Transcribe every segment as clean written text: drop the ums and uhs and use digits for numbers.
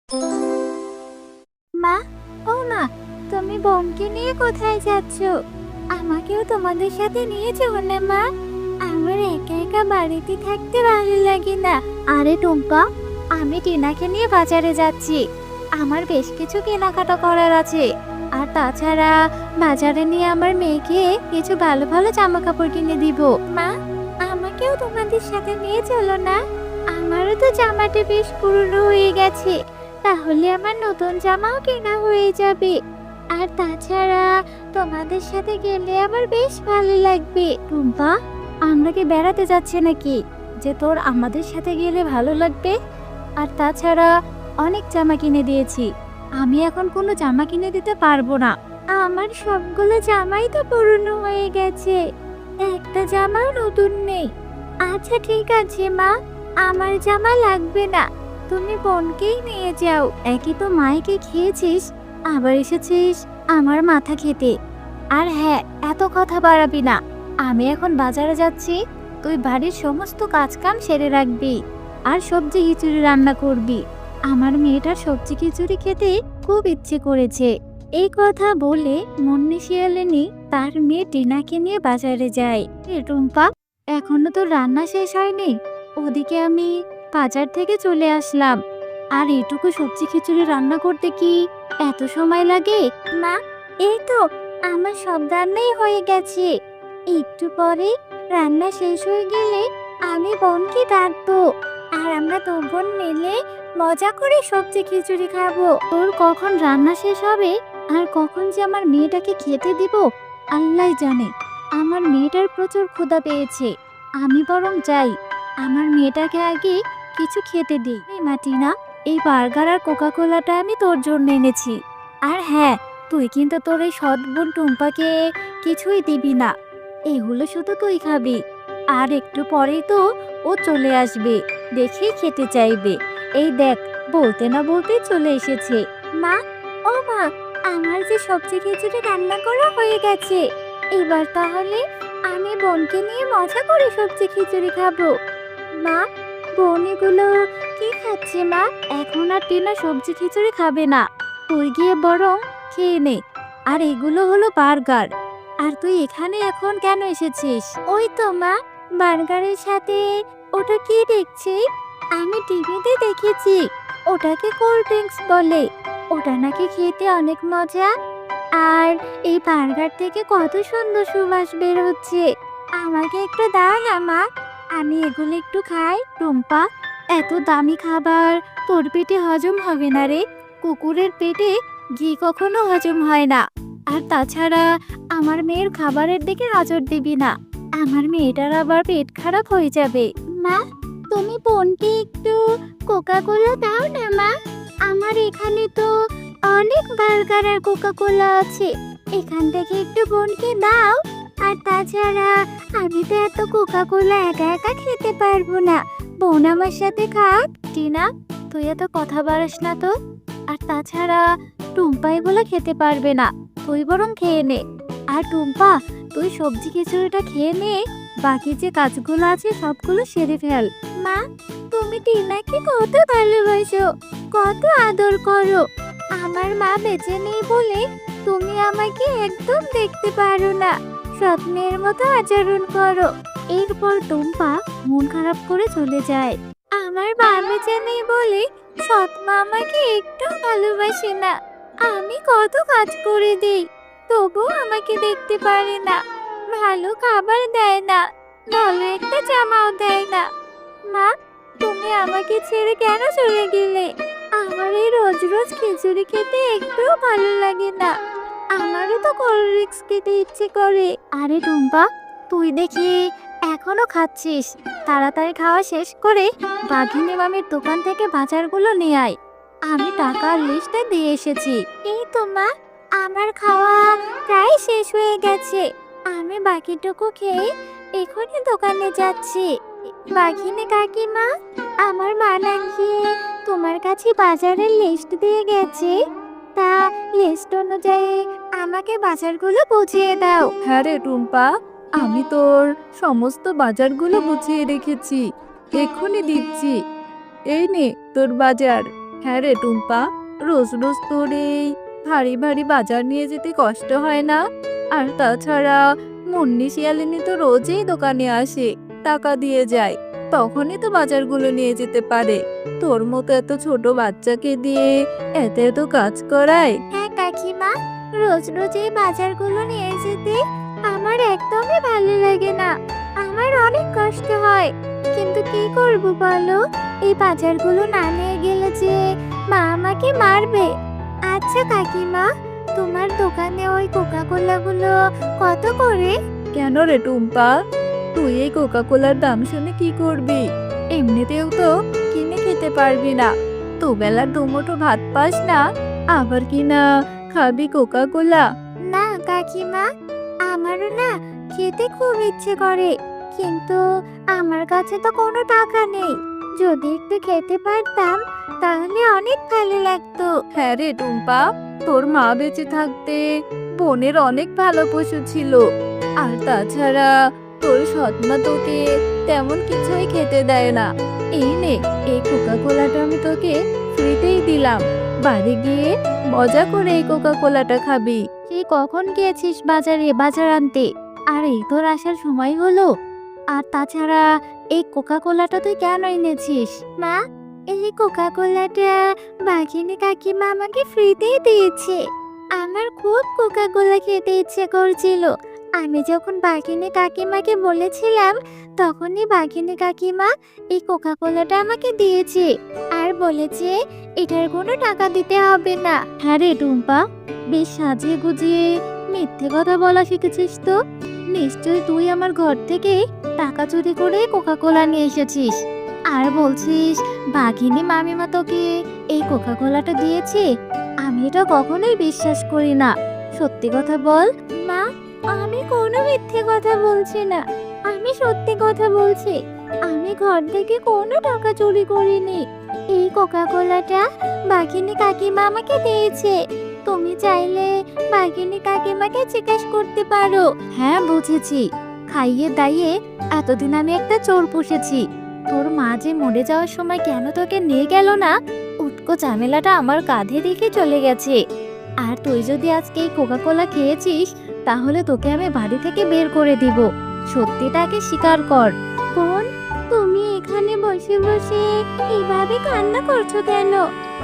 মা, ও মা, তুমি বোনকে নিয়ে কোথায় যাচ্ছ? আমাকেও তোমাদের সাথে নিয়ে চলো না মা। আমার একা একা বাড়িতে থাকতে ভালো লাগে না। আরে টুম্পা, আমি টিনাকে নিয়ে বাজারে যাচ্ছি। আমার বেশ কিছু কেনাকাটা করার আছে। আর তাছাড়া বাজারে নিয়ে আমার মেয়েকে কিছু ভালো ভালো জামা কাপড় কিনে দিব। মা, আমাকেও তোমাদের সাথে নিয়ে চলো না। আমারও তো জামাটা বেশ পুরনো হয়ে গেছে। তাহলে আমার নতুন জামাও কেনা হয়ে যাবে। আর তাছাড়া তোমাদের সাথে গেলে আমার বেশ ভালো লাগবে। টুম্পা, আমরা কি বেড়াতে যাচ্ছি নাকি যে তোর আমাদের সাথে গেলে ভালো লাগবে? আর তাছাড়া অনেক জামা কিনে দিয়েছি, আমি এখন কোনো জামা কিনে দিতে পারবো না। আমার সবগুলো জামাই তো পুরনো হয়ে গেছে, একটা জামাও নতুন নেই। আচ্ছা ঠিক আছে মা, আমার জামা লাগবে না, তুমি বোনকেই নিয়ে যাও। একই তো মাইকে খেয়েছিস, আবার এসেছিস আমার মাথা খেতে। আর হ্যাঁ, এত কথা বাড়াবি না। আমি এখন বাজারে যাচ্ছি, তুই বাড়ির সমস্ত কাজকাম সেরে রাখবি আর সবজি খিচুড়ি রান্না করবি। আমার মেয়েটার সবজি খিচুড়ি খেতে খুব ইচ্ছে করেছে। এই কথা বলে মুন্নি শিয়ালিনী তার মেয়ে টিনাকে নিয়ে বাজারে যায়। এ টুম্পা, এখনো তো রান্না শেষ হয়নি, ওদিকে আমি বাজার থেকে চলে আসলাম। আর এটুকু সবজি খিচুড়ি রান্না করতে কি এত সময় লাগে? মা, এই তো আমার সব রান্নাই হয়ে গেছে। একটু পরে রান্না শেষ হয়ে গেলে আমি বোনকে ডাকবো, আর আমরা দু বোন মিলে মজা করে সবজি খিচুড়ি খাবো। তোর কখন রান্না শেষ হবে আর কখন যে আমার মেয়েটাকে খেতে দিব আল্লাহই জানে। আমার মেয়েটার প্রচুর ক্ষুধা পেয়েছে, আমি বরং যাই, আমার মেয়েটাকে আগে কিছু খেতে দিই। এই মাটিনা, এই বার্গার আর কোকা কোলাটা আমি তোর জন্য এনেছি। আর হ্যাঁ, তুই কিন্তু তোর এই সৎ বোন টুম্পাকে কিছুই দিবি না, এগুলো শুধু তুই খাবি। আর একটু পরেই তো ও চলে আসবে, দেখেই খেতে চাইবে। এই দেখ, বলতে না বলতে চলে এসেছে। মা, ও মা, আমার যে সবজি খিচুড়ি রান্না করা হয়ে গেছে, এবার তাহলে আমি বোনকে নিয়ে মজা করে সবজি খিচুড়ি খাবো। মা, বোন এগুলো কি খাচ্ছে মা? এখন আর টিনা সবজি খিচুড়ি খাবে না, তুই গিয়ে বরং খেয়ে নে। আর এগুলো হলো বার্গার। আর তুই এখানে এখন কেন এসেছিস? ওই তো মা, বার্গারের সাথে ওটা কি দেখছি? আমি টিভিতে দেখেছি ওটাকে কোল্ড ড্রিঙ্কস বলে, ওটা নাকি খেতে অনেক মজা। আর এই বার্গার থেকে কত সুন্দর সুবাস বের হচ্ছে। আমাকে একটু দাও না মা, আমি এগুলো একটু খাই। টুম্পা, এত দামি খাবার তোর পেটে হজম হবে না রে। কুকুরের পেটে ঘি কখনো হজম হয় না। আর তাছাড়া আমার মেয়ের খাবারের দিকে নজর দিবি না, আমার মেয়েটার আবার পেট খারাপ হয়ে যাবে। মা, তুমি বোনকে একটু কোকা কোলা দাও না মা। আমার এখানে তো অনেক বার্গার আর কোকা কোলা আছে, এখান থেকে একটু বোনকে দাও। আর তাছাড়া আমি তো এত কোকা কোলা একা একা খেতে পারবো না, বোন আমার সাথে খাক। টিনা, তুই এত কথা বাড়াস না তো। আর তাছাড়া টুম্পা এগুলো খেতে পারবে না, তুই বরং খেয়ে নে। আর টুম্পা, তুই সবজি খিচুড়িটা খেয়ে নে, বাকি যে কাজগুলো আছে সবগুলো সেরে ফেল। মা, তুমি টিনাকে কত ভালোবাসো, কত আদর করো। আমার মা বেঁচে নেই বলে তুমি আমাকে একদম দেখতে পারো না, স্বপ্নের মতো আচরণ করো। এরপর টুম্পা মন খারাপ করে চলে যায়। আমার মা বেঁচে নেই বলে সৎ মা আমাকে একটু ভালোবাসে না। আমি কত কাজ করে দেই, তবু আমাকে দেখতে পারে না, ভালো খাবার দেয় না, ভালো একটা জামাও দেয় না। মা, তুমি আমাকে ছেড়ে কেন চলে গেলে? আমার এই রোজ রোজ খিচুড়ি খেতে একটুও ভালো লাগে না, আমারও তো কোল্ড ড্রিঙ্কস খেতে ইচ্ছে করে। আরে টুম্পা, তুই দেখি এখনো খাচ্ছিস, তাড়াতাড়ি খাওয়া শেষ করে বাঘিনী মামির দোকান থেকে বাজারগুলো নিয়ে আয়, আমি টাকার লিস্টে দিয়ে এসেছি। এই তো মা, আমার খাওয়া প্রায় শেষ হয়ে গেছে, আমি বাকিটুকু খেয়ে এখনই দোকানে যাচ্ছি। বাঘিনী কাকিমা, আমার মা নাকি তোমার কাছে বাজারের লিস্ট দিয়ে গেছে, তা লিস্ট অনুযায়ী আমাকে বাজারগুলো বুঝিয়ে দাও। হ্যাঁ রে টুম্পা, আমি তোর সমস্ত বাজারগুলো গুছিয়ে রেখেছি, এক্ষুনি দিচ্ছি। এই নে তোর বাজার। হ্যাঁ রে টুম্পা, রোজ রোজ তোর এই ভারী ভারী বাজার নিয়ে যেতে কষ্ট হয় না? আর তাছাড়া মুন্নি শিয়ালিনী তো রোজই দোকানে আসে, টাকা দিয়ে যায়, তখনই তো বাজারগুলো নিয়ে যেতে পারে। তোর মতো এত ছোট বাচ্চাকে দিয়ে এত এত কাজ করায়। হ্যাঁ কাকিমা, রোজ রোজ এই বাজারগুলো নিয়ে যেতে আমার একদমই ভালো লাগে না। আমার অনেক কষ্ট হয়, কিন্তু কি করব বলো, এই বাজারগুলো না নিয়ে গেলে যে মা আমাকে মারবে। আচ্ছা কাকিমা, তোমার দোকানে ওই কোকা কোলাগুলো কত করে? কেন রে টুম্পা, তুই এই কোকা কোলার দাম শুনে কি করবি? এমনিতেও তো কিনে খেতে পারবি না, দুবেলার দুমুঠো ভাত পাস না, আবার কিনা খাবি কোকা কোলা? না কাকিমা, আমারও না খেতে খুব ইচ্ছে করে, কিন্তু আমার কাছে তো কোনো টাকা নেই। যদি একটু খেতে পারতাম তাহলে অনেক ভালো লাগতো। হ্যাঁ রে টুম্পা, তোর মা বেঁচে থাকতে বোনের অনেক ভালো পশু ছিল। আর তাছাড়া তোর সৎমা তোকে তেমন কিছুই খেতে দেয় না। এই নে, এই কোকা কোলাটা আমি তোকে ফ্রিতেই দিলাম, বাড়ি গিয়ে মজা করে এই কোকা কোলাটা খাবি। তুই কখন গিয়েছিস বাজারে বাজার আনতে? আর এই তোর আসার সময় হলো। আর তাছাড়া এই কোকা কোলাটা তুই কেন এনেছিস? মা, এই কোকা কোলাটা বাঘিনী কাকিমা আমাকে ফ্রিতেই দিয়েছে। আমার খুব কোকা কোলা খেতে ইচ্ছে করছিল। আমি যখন বাঘিনী কাকিমাকে বলেছিলাম, তখনই বাঘিনী কাকিমা এই কোকা কোলাটা আমাকে দিয়েছে আর বলেছে এটার কোনো টাকা দিতে হবে না। হ্যাঁ রে টুম্পা, বেশ সাজিয়ে গুজিয়ে মিথ্যে কথা বলা শিখেছিস তো। নিশ্চয়ই তুই আমার ঘর থেকে টাকা চুরি করে কোকা কোলা নিয়ে এসেছিস আর বলছিস বাঘিনী মামিমা তোকে এই কোকা কোলাটা দিয়েছে। আমি এটা কখনোই বিশ্বাস করি না। সত্যি কথা বল। মা, আমি কোনো মিথ্যে কথা বলছি না, আমি সত্যি কথা বলছি। আমি ঘর থেকে কোনো টাকা চুরি করিনি। এই কোকা কোলাটা বাঘিনী কাকিমা আমাকে দিয়েছে। তুমি চাইলে বাঘিনী কাকিমাকে জিজ্ঞেস করতে পারো। হ্যাঁ বুঝেছি, খাইয়ে দাইয়ে এতদিন আমি একটা চোর পুষেছি। তোর মা যে মরে যাওয়ার সময় কেন তোকে নিয়ে গেল না, উটকো ঝামেলাটা আমার কাঁধে রেখে চলে গেছে। আর তুই যদি আজকে এই কোকা কোলা খেয়েছিস, তাহলে তোকে আমি বাড়ি থেকে বের করে দিব। সত্যিটাকে স্বীকার কর। বোন, তুমি এখানে বসে বসে এইভাবে কান্না করছো কেন?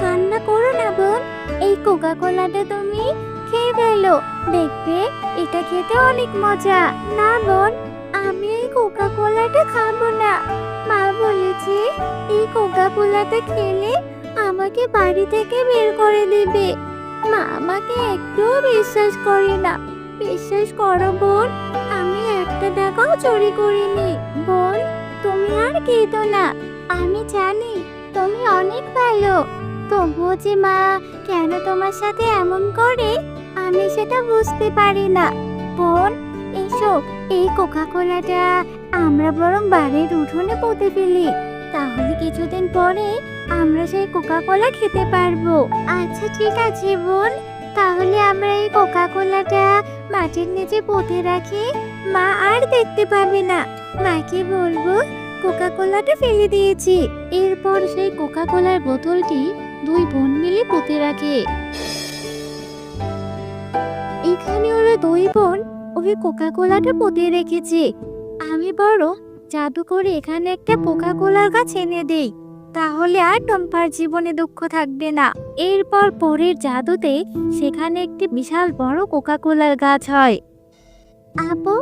কান্না করো না বোন, এই কোকা কোলাটা তুমি খেয়ে ফেলো, দেখবে এটা খেতে অনেক মজা। না বোন, আমি এই কোকা কোলাটা খাবো না। মা বলেছে এই কোকা কোলাটা খেলে আমাকে বাড়ি থেকে বের করে দিবে। মা আমাকে একটুও বিশ্বাস করে না। বিশ্বাস করো বোন, আমি একটা টাকাও চুরি করিনি। বোন, তুমি আর কেঁদো না। আমি জানি তুমি অনেক ভালো, তবুও যে মা কেন তোমার সাথে এমন করে আমি সেটা বুঝতে পারি না। বোন, এসো, এই কোকা কোলাটা আমরা বরং বাড়ির উঠোনে পুঁতে ফেলি, তাহলে কিছুদিন পরে আমরা সেই কোকা কোলা খেতে পারবো। আচ্ছা ঠিক আছে বোন, তাহলে আমরা এই কোকা কোলাটা মাটির নিচে পুঁতে রাখি, মা আর দেখতে পাবে না। মাকে বলবো কোকা কোলাটা ফেলে দিয়েছি। এরপর সেই কোকা কোলার বোতলটি দুই বোন মিলে পুঁতে রাখে। এখানে ওরা দুই বোন ওই কোকা কোলাটা পুঁতে রেখেছে। আমি বড় জাদু করে এখানে একটা কোকা কোলার গাছ এনে দেই, তাহলে আর টম্পার জীবনে দুঃখ থাকবে না। এরপর পরের জাদুতে সেখানে একটি বিশাল বড় কোকা কোলার গাছ হয়। আপু,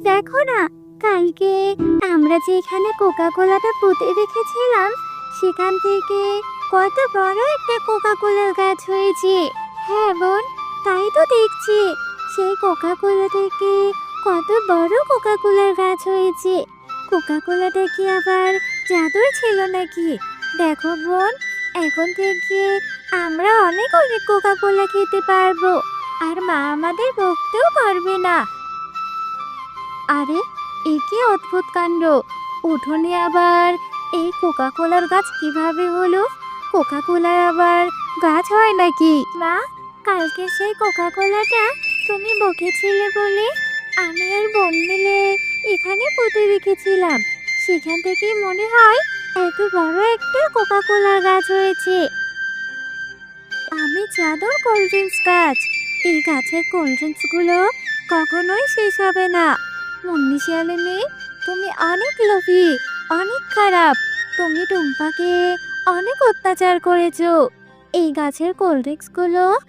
দেখো না, কালকে আমরা যে এখানে কোকা কোলাটা পুঁতে রেখেছিলাম, সেখান থেকে কত বড় একটা কোকা কোলার গাছ হয়েছে। হ্যাঁ বোন, তাই তো দেখছি, সেই কোকা কোলা থেকে কত বড় কোকা কোলার গাছ হয়েছে। কোকা কোলাটা কি আবার জাদুর ছিল নাকি? দেখো বোন, এখন থেকে আমরা অনেক অনেক কোকা কোলা খেতে পারবো, আর মা আমাদের বকতেও পারবে না। আরে, এ কি অদ্ভুত কাণ্ড! উঠোনে আবার এই কোকা কোলার গাছ কিভাবে হলো? কোকা কোলার আবার গাছ হয় নাকি? মা, কালকে সেই কোকা কোলাটা তুমি বকেছিলে বলে আমি আর বোন মিলে এখানে পুঁতে রেখেছিলাম। সেখান থেকে মনে হয় এত বড় একটা কোকা কোলার গাছ হয়েছে। জাদুর কোল্ড ড্রিঙ্কস গাছ। এই গাছের কোল্ড ড্রিঙ্কস গুলো কখনোই শেষ হবে না। মুন্নি শিয়ালিনী, তুমি অনেক লোভী, অনেক খারাপ। তুমি টুম্পাকে অনেক অত্যাচার করেছো। এই গাছের কোল্ড ড্রিঙ্কস গুলো